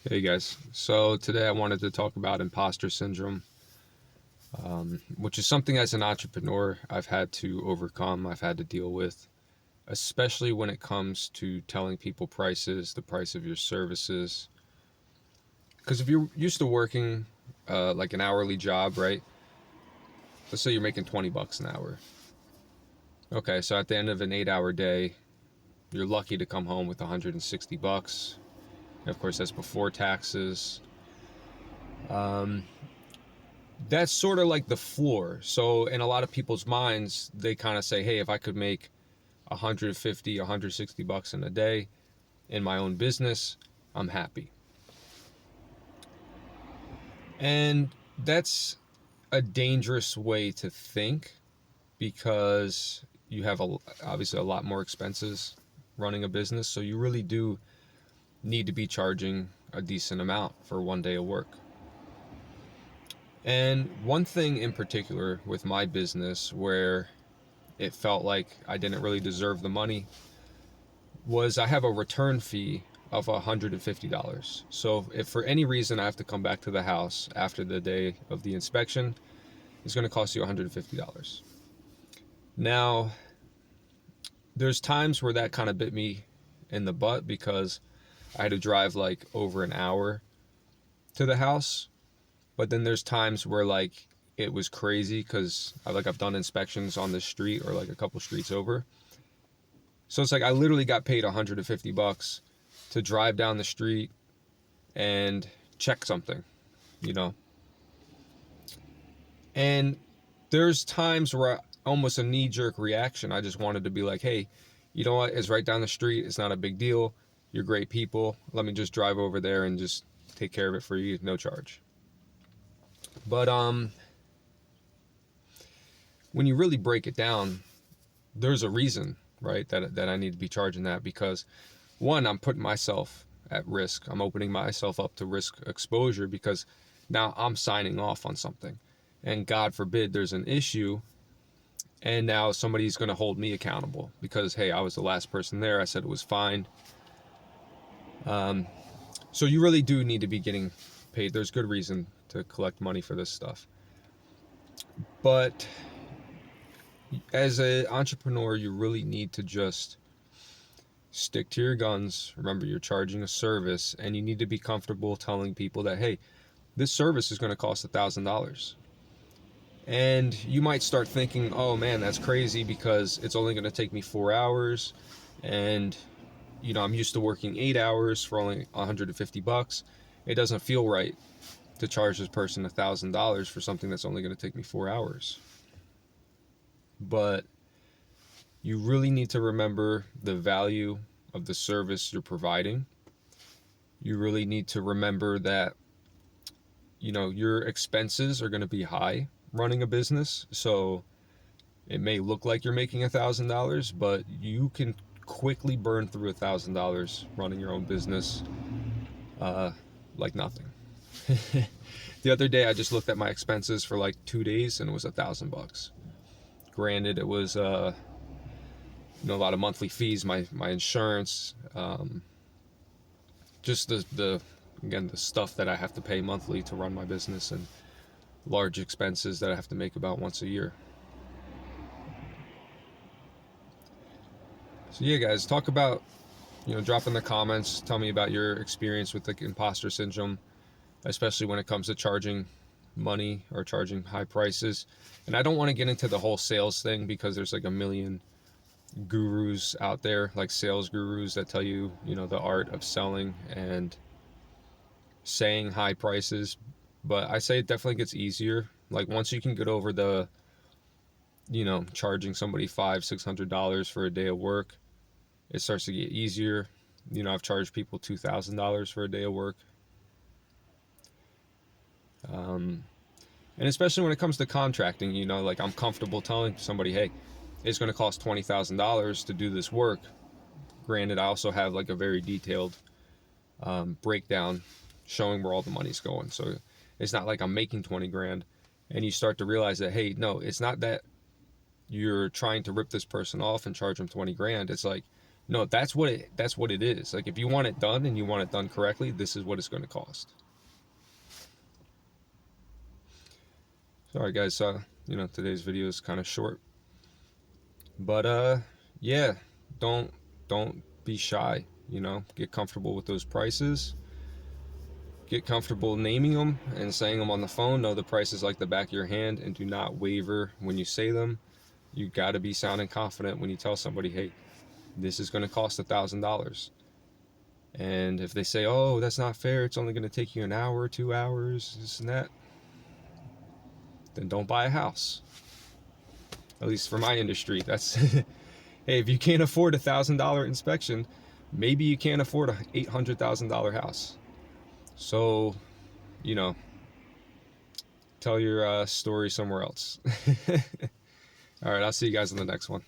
Hey guys, so today I wanted to talk about imposter syndrome, which is something as an entrepreneur I've had to overcome, I've had to deal with, especially when it comes to telling people prices, the price of your services. Because if you're used to working like an hourly job, right? Let's say you're making 20 bucks an hour. Okay, so at the end of an 8-hour day, you're lucky to come home with 160 bucks. And of course, that's before taxes. Um, that's sort of like the floor. So in a lot of people's minds, they kind of say, "Hey, if I could make 150, 160 bucks in a day in my own business, I'm happy." And that's a dangerous way to think because you have obviously a lot more expenses running a business, so you really do need to be charging a decent amount for one day of work. And one thing in particular with my business where it felt like I didn't really deserve the money was I have a return fee of $150. So if for any reason I have to come back to the house after the day of the inspection, it's going to cost you $150. Now, there's times where that kind of bit me in the butt because I had to drive like over an hour to the house. But then there's times where like it was crazy because I've done inspections on the street or like a couple streets over. So it's like I literally got paid 150 bucks to drive down the street and check something, you know. And there's times where almost a knee jerk reaction. I just wanted to be like, hey, you know what? It's right down the street. It's not a big deal. You're great people. Let me just drive over there and just take care of it for you, no charge. But when you really break it down, there's a reason, right, that I need to be charging that because one, I'm putting myself at risk. I'm opening myself up to risk exposure because now I'm signing off on something. And God forbid there's an issue and now somebody's going to hold me accountable because, hey, I was the last person there. I said it was fine. So you really do need to be getting paid. There's good reason to collect money for this stuff. But as an entrepreneur, you really need to just stick to your guns. Remember, you're charging a service, and you need to be comfortable telling people that, hey, this service is going to cost $1,000. And you might start thinking, oh man, that's crazy because it's only going to take me 4 hours. And, I'm used to working 8 hours for only 150 bucks. It doesn't feel right to charge this person $1,000 for something that's only going to take me 4 hours. But you really need to remember the value of the service you're providing. You really need to remember that, your expenses are going to be high running a business. So it may look like you're making $1,000, but you can quickly burn through $1,000 running your own business uh, like nothing. The other day, I just looked at my expenses for like 2 days, and it was $1,000. Granted, it was a lot of monthly fees, my insurance, just the again the stuff that I have to pay monthly to run my business, and large expenses that I have to make about once a year. So yeah, guys, talk about drop in the comments. Tell me about your experience with the imposter syndrome, especially when it comes to charging money or charging high prices. And I don't want to get into the whole sales thing because there's like a million gurus out there, like sales gurus that tell you, the art of selling and saying high prices. But I say it definitely gets easier. Like once you can get over the, charging somebody $500-$600 for a day of work, it starts to get easier. I've charged people $2,000 for a day of work. Um, and especially when it comes to contracting, like I'm comfortable telling somebody, hey, it's going to cost $20,000 to do this work. Granted, I also have like a very detailed breakdown showing where all the money's going. So it's not like I'm making 20 grand. And you start to realize that, hey, no, it's not that you're trying to rip this person off and charge them 20 grand. It's like, No, that's what it is. Like if you want it done and you want it done correctly, this is what it's going to cost. Sorry guys, today's video is kind of short. But yeah, don't don't be shy, get comfortable with those prices. Get comfortable naming them and saying them on the phone. Know the prices like the back of your hand, and do not waver when you say them. You got to be sound and confident when you tell somebody, hey, this is going to cost $1,000. And if they say, oh, that's not fair, it's only going to take you an hour, 2 hours, this and that, then don't buy a house. At least for my industry, that's hey, if you can't afford $1,000 inspection, maybe you can't afford a $800,000 house. So, tell your story somewhere else. All right, I'll see you guys in the next one.